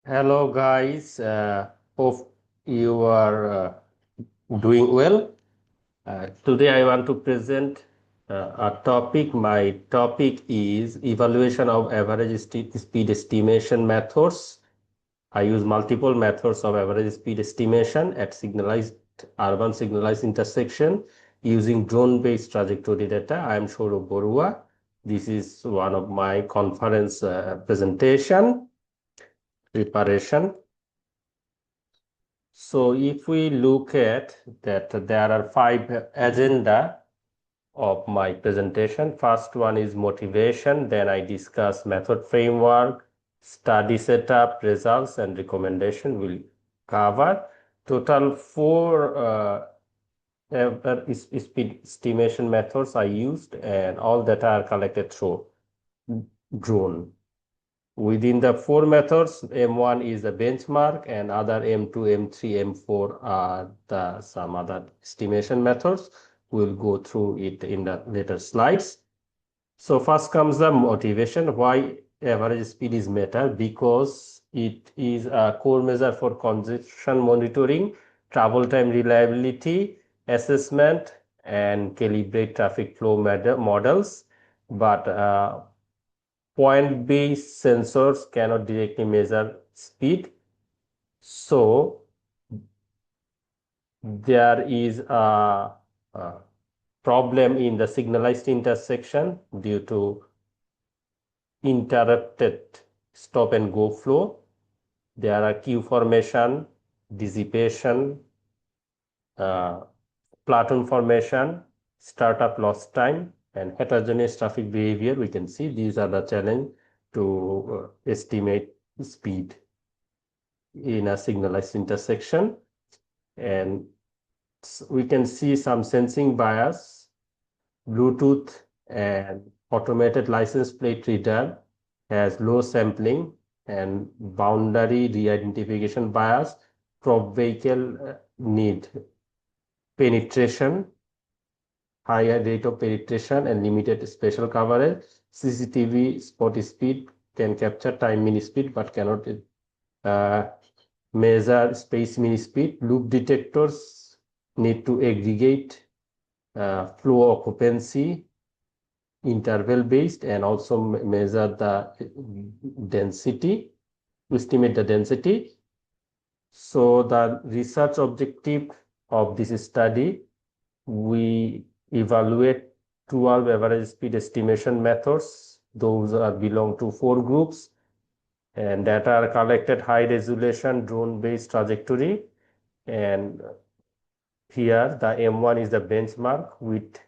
Hello guys, hope you are doing well. Today I want to present a topic. My topic is evaluation of average speed estimation methods. I use multiple methods of average speed estimation at urban signalized intersection using drone-based trajectory data. I am Saurabh Borua. This is one of my conference presentation preparation. So if we look at that, there are 5 agenda of my presentation. First one is motivation, then I discuss method framework, study setup, results, and recommendation will cover. Total 4 speed estimation methods I used, and all data are collected through drone. Within the 4 methods, M1 is the benchmark and other M2, M3, M4 are some other estimation methods. We'll go through it in the later slides. So first comes the motivation. Why average speed is matter? Because it is a core measure for congestion monitoring, travel time reliability, assessment, and calibrate traffic flow models. But point-based sensors cannot directly measure speed. So there is a problem in the signalized intersection due to interrupted stop and go flow. There are queue formation, dissipation, platoon formation, startup lost time, and heterogeneous traffic behavior. We can see these are the challenge to estimate speed in a signalized intersection. And we can see some sensing bias, Bluetooth and automated license plate reader has low sampling and boundary re-identification bias. Probe vehicle need penetration, higher rate of penetration and limited spatial coverage. CCTV spot speed can capture time mean speed but cannot measure space mean speed. Loop detectors need to aggregate flow occupancy interval based and also measure the density, estimate the density. So the research objective of this study, we evaluate 12 average speed estimation methods. Those belong to 4 groups, and data are collected high resolution drone based trajectory. And here the M1 is the benchmark with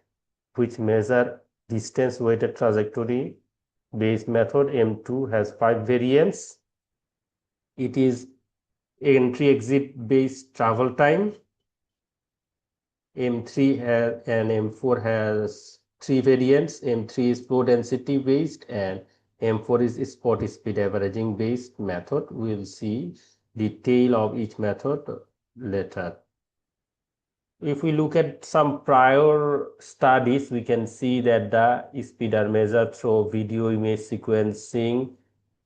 which measure distance weighted trajectory based method. M2 has 5 variants. It is entry exit based travel time. M3 and M4 has 3 variants. M3 is flow density based and M4 is spot speed averaging based method. We'll see detail of each method later. If we look at some prior studies, we can see that the speed are measured through video image sequencing,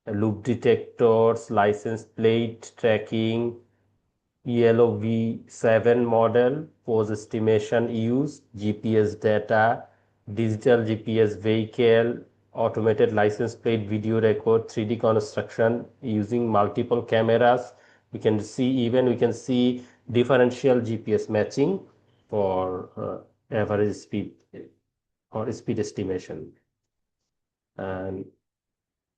loop detectors, license plate tracking, yellow V7 model, pose estimation use, GPS data, digital GPS vehicle, automated license plate video record, 3D construction using multiple cameras. We can see differential GPS matching for average speed or speed estimation. And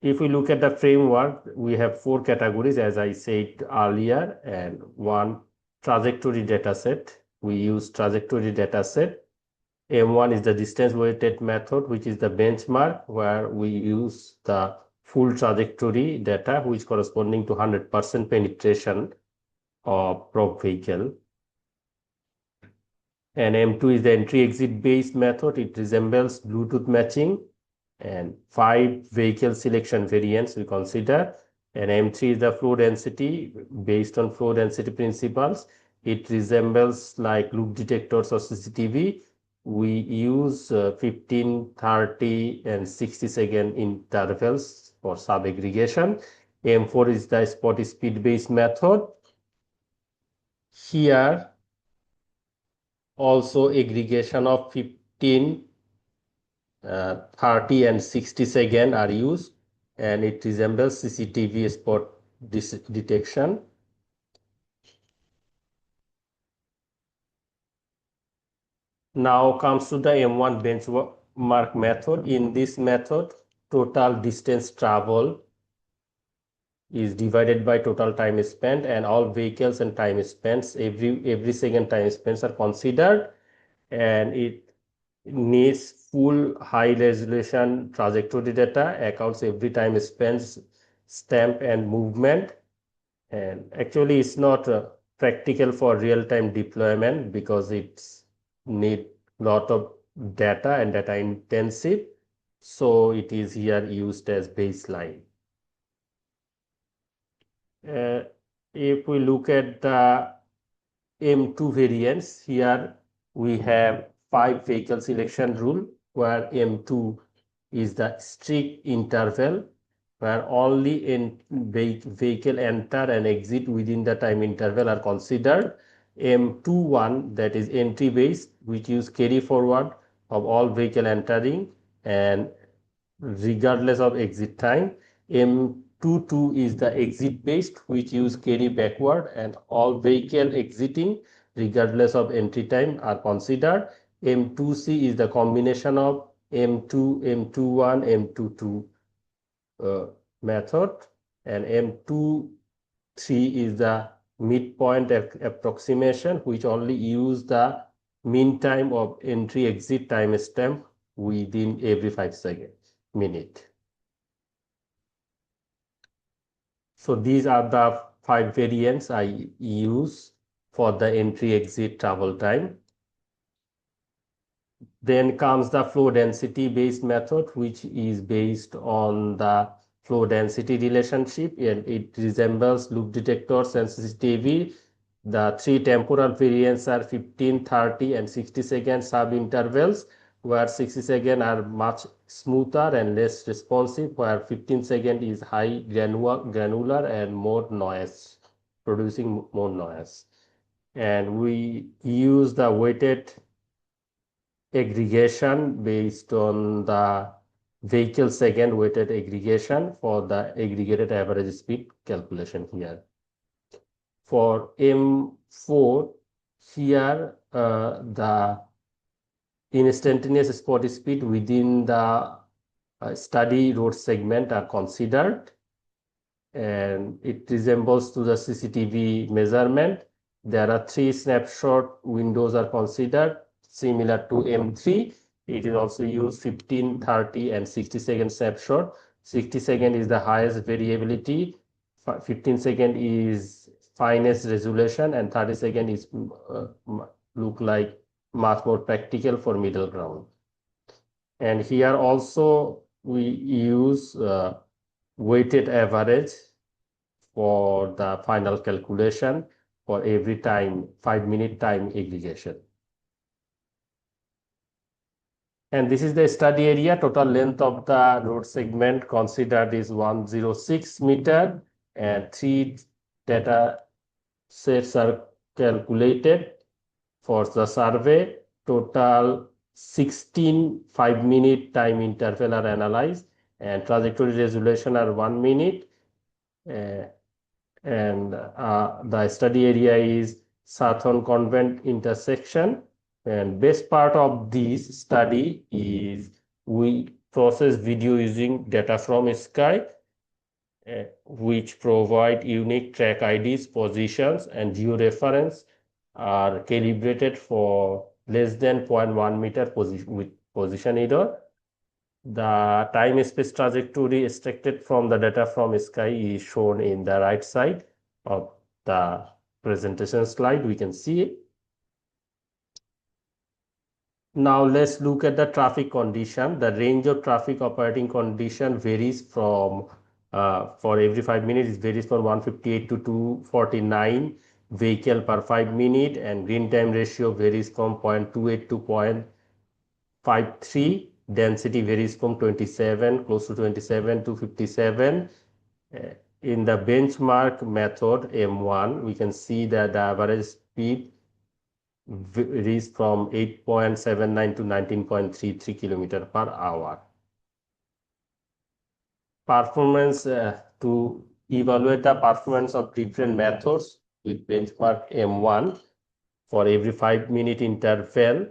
if we look at the framework, we have 4 categories, as I said earlier, and one trajectory dataset. We use trajectory dataset. M1 is the distance weighted method, which is the benchmark where we use the full trajectory data, which corresponding to 100% penetration of probe vehicle. And M2 is the entry exit based method. It resembles Bluetooth matching. And 5 vehicle selection variants we consider. And M3 is the flow density based on flow density principles. It resembles like loop detectors or CCTV. We use 15, 30, and 60-second intervals for sub-aggregation. M4 is the spot speed based method. Here also aggregation of 15, 30 and 60 second are used, and it resembles CCTV spot detection. Now comes to the M1 benchmark method. In this method, total distance travel is divided by total time spent, and all vehicles and time spent, every second time spent are considered, and it needs full high resolution trajectory data, accounts every time spent, stamp and movement. And actually it's not practical for real-time deployment because it's need lot of data and data intensive, so it is here used as baseline. uh, if we look at the M2 variants, here we have 5 vehicle selection rule, where M2 is the strict interval where only in vehicle enter and exit within the time interval are considered. M21, that is entry based, which use carry forward of all vehicle entering and regardless of exit time. M22 is the exit based, which use carry backward, and all vehicle exiting regardless of entry time are considered. M2C is the combination of M2, M21, M22 method, and M23 is the midpoint approximation, which only use the mean time of entry exit time stamp within every 5 seconds minute. So these are the 5 variants I use for the entry exit travel time. Then comes the flow density based method, which is based on the flow density relationship, and it resembles loop detectors and CCTV. The 3 temporal variants are 15, 30 and 60 second sub intervals, where 60 second are much smoother and less responsive, where 15 second is high granular and more noise, producing more noise. And we use the weighted aggregation based on the vehicle second weighted aggregation for the aggregated average speed calculation here. For M4, here the instantaneous spot speed within the study road segment are considered, and it resembles to the CCTV measurement. There are 3 snapshot windows are considered similar to M3. It is also used 15, 30 and 60 second snapshot. 60 second is the highest variability, 15 second is finest resolution, and 30 second is look like much more practical for middle ground. And here also we use weighted average for the final calculation for every time 5-minute time aggregation. And this is the study area. Total length of the road segment considered is 106 meter, and 3 data sets are calculated for the survey. Total 16 5-minute time interval are analyzed, and trajectory resolution are 1 minute. And the study area is Sathon Convent intersection. And best part of this study is we process video using data from sky, which provide unique track IDs, positions, and georeference are calibrated for less than 0.1 meter with position error. The time-space trajectory extracted from the data from sky is shown in the right side of the presentation slide. We can see it. Now let's look at the traffic condition. The range of traffic operating condition varies from for every 5 minutes, it varies from 158 to 249 vehicle per 5 minute, and green time ratio varies from 0.28 to 0.53. Density varies from 27, close to 27 to 57. in the benchmark method M1, we can see that the average speed varies from 8.79 to 19.33 km per hour. Performance to evaluate the performance of different methods with benchmark M1 for every 5-minute interval.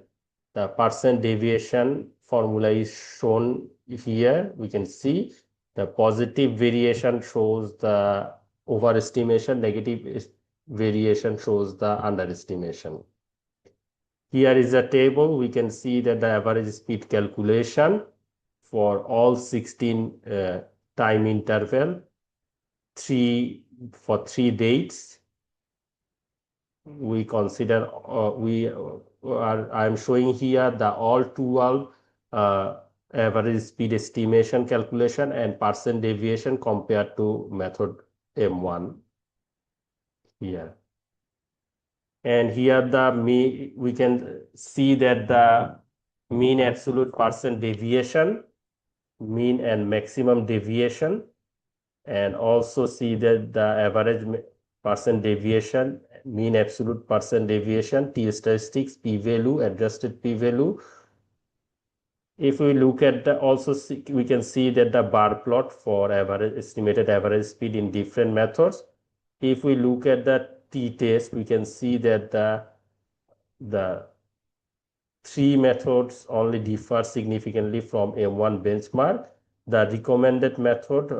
The percent deviation formula is shown here. We can see the positive variation shows the overestimation, negative variation shows the underestimation. Here is a table. We can see that the average speed calculation for all 16 time interval, for 3 dates. We consider I am showing here the all 12 average speed estimation calculation and percent deviation compared to method M1 here. And here we can see that the mean absolute percent deviation, mean and maximum deviation, and also see that the average percent deviation, mean absolute percent deviation, T statistics, p-value, adjusted p-value. If we look at we can see that the bar plot for estimated average speed in different methods. If we look at the t-test, we can see that the 3 methods only differ significantly from M1 benchmark. The recommended method,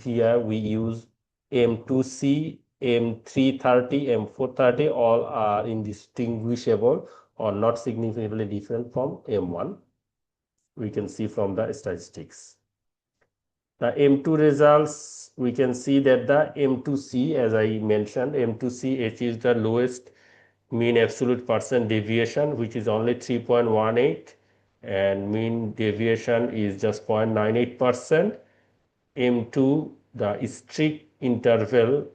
here we use M2C, M330, M430, all are indistinguishable or not significantly different from M1. We can see from the statistics. The M2 results, we can see that the M2C, as I mentioned, M2C achieves the lowest mean absolute percent deviation, which is only 3.18, and mean deviation is just 0.98%. M2, the strict interval,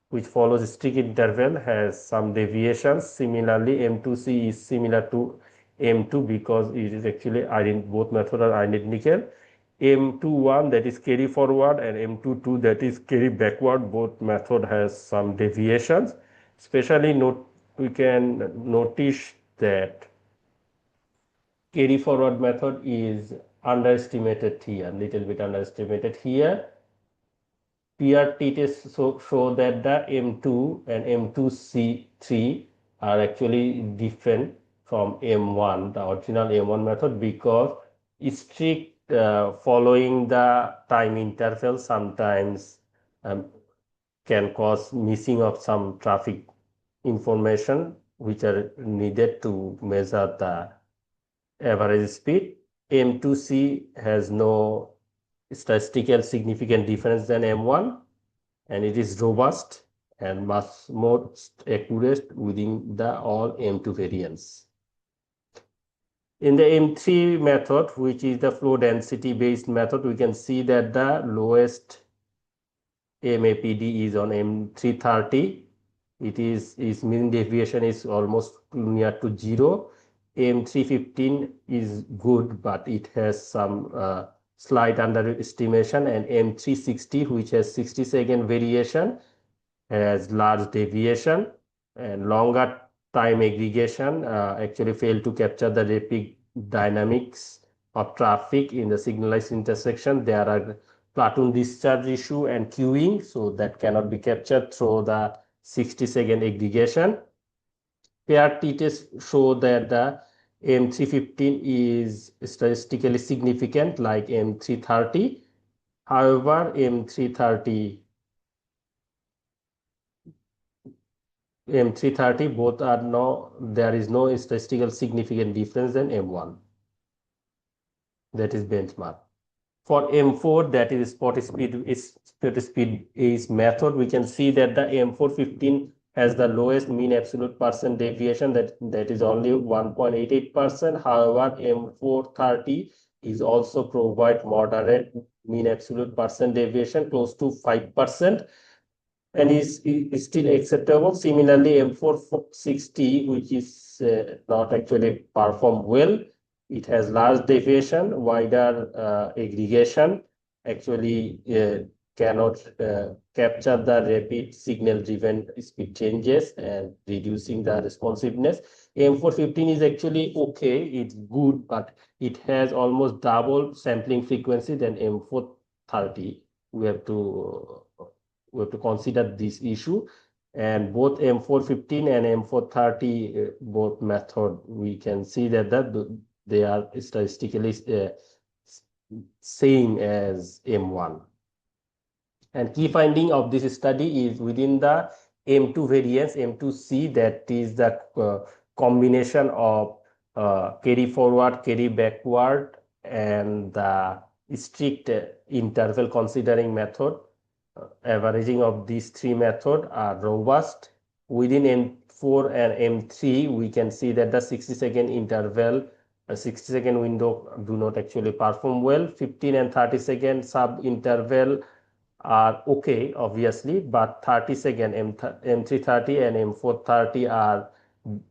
which follows strict interval, has some deviations. Similarly, M2C is similar to M2 because it is actually both methods are identical. M21, that is carry forward, and M22, that is carry backward, both method has some deviations. Especially we can notice that carry forward method is underestimated here, little bit underestimated here. PRT tests show that the M2 and M2C3 are actually different from M1, the original M1 method, because strict following the time interval sometimes can cause missing of some traffic information which are needed to measure the average speed. M2C has no statistical significant difference than M1, and it is robust and much more accurate within the all M2 variants. In the M3 method, which is the flow density based method, we can see that the lowest MAPD is on M330. Its mean deviation is almost near to 0. M315 is good, but it has some slight underestimation, and M360, which has 60-second variation, has large deviation, and longer time aggregation actually failed to capture the rapid dynamics of traffic in the signalized intersection. There are platoon discharge issue and queuing, so that cannot be captured through the 60-second aggregation. Paired t-tests show that the M315 is statistically significant like M330. However, M330 both are there is no statistical significant difference than M1. That is benchmark. For M4, that is spot speed is method, we can see that the M415 has the lowest mean absolute percent deviation, that is only 1.88%. However, M430 is also provide moderate mean absolute percent deviation close to 5%, and is still acceptable. Similarly, M460, which is not actually perform well, it has large deviation, wider aggregation, actually cannot capture the rapid signal-driven speed changes and reducing the responsiveness. M415 is actually okay, it's good, but it has almost double sampling frequency than M430. We have to consider this issue. And both M415 and M430, both method, we can see that they are statistically same as M1. And key finding of this study is within the M2 variance, M2C, that is the combination of carry forward, carry backward, and the strict interval considering method. Averaging of these three methods are robust. Within M4 and M3, we can see that the 60-second interval, a 60-second window do not actually perform well. 15 and 30-second sub-interval are okay, obviously, but 30-second M330 and M430 are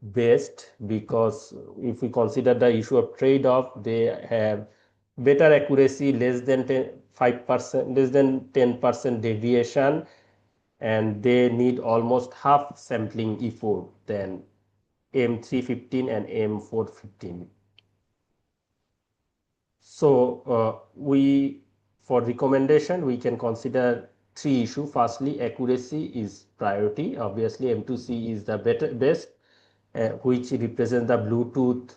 best, because if we consider the issue of trade-off, they have better accuracy, less than 5%, less than 10% deviation, and they need almost half sampling effort than M315 and M415. So for recommendation, we can consider three issues. Firstly, accuracy is priority. Obviously, M2C is the best, which represents the Bluetooth,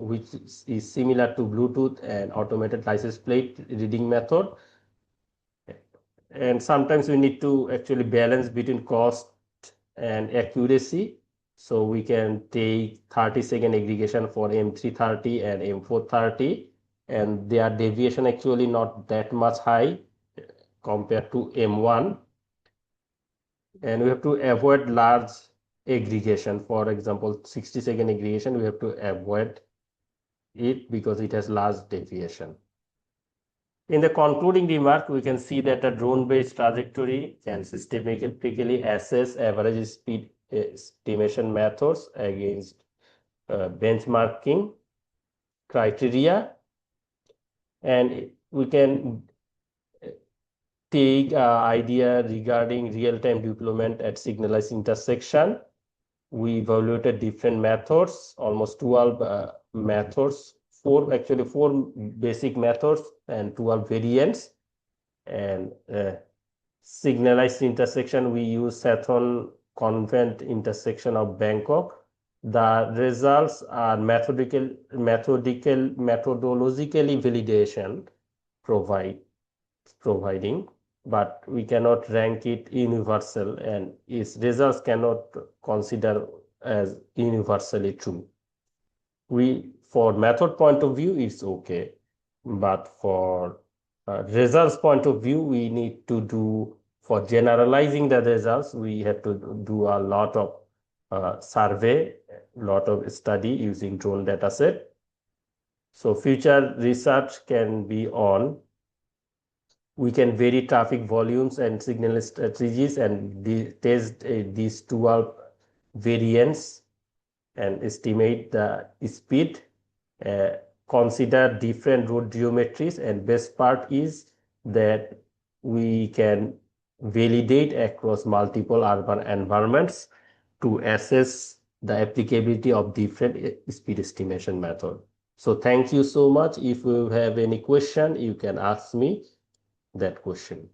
which is similar to Bluetooth and automated license plate reading method. And sometimes we need to actually balance between cost and accuracy. So we can take 30-second aggregation for M330 and M430, and their deviation actually not that much high compared to M1. And we have to avoid large aggregation. For example, 60-second aggregation, we have to avoid it because it has large deviation. In the concluding remark, we can see that a drone-based trajectory can systematically assess average speed estimation methods against benchmarking criteria, and we can take idea regarding real-time deployment at signalized intersection. We evaluated different methods, almost 12 methods, four basic methods and 12 variants. And signalized intersection, we use Sathon Convent intersection of Bangkok. The results are methodologically validation providing, but we cannot rank it universal, and its results cannot consider as universally true. For method point of view, it's okay, but for results point of view, we need to do, for generalizing the results, we have to do a lot of survey, lot of study using drone dataset. So future research can be on, we can vary traffic volumes and signal strategies and test these 12 variants and estimate the speed, consider different road geometries, and best part is that we can validate across multiple urban environments to assess the applicability of different speed estimation method. So thank you so much. If you have any question, you can ask me that question.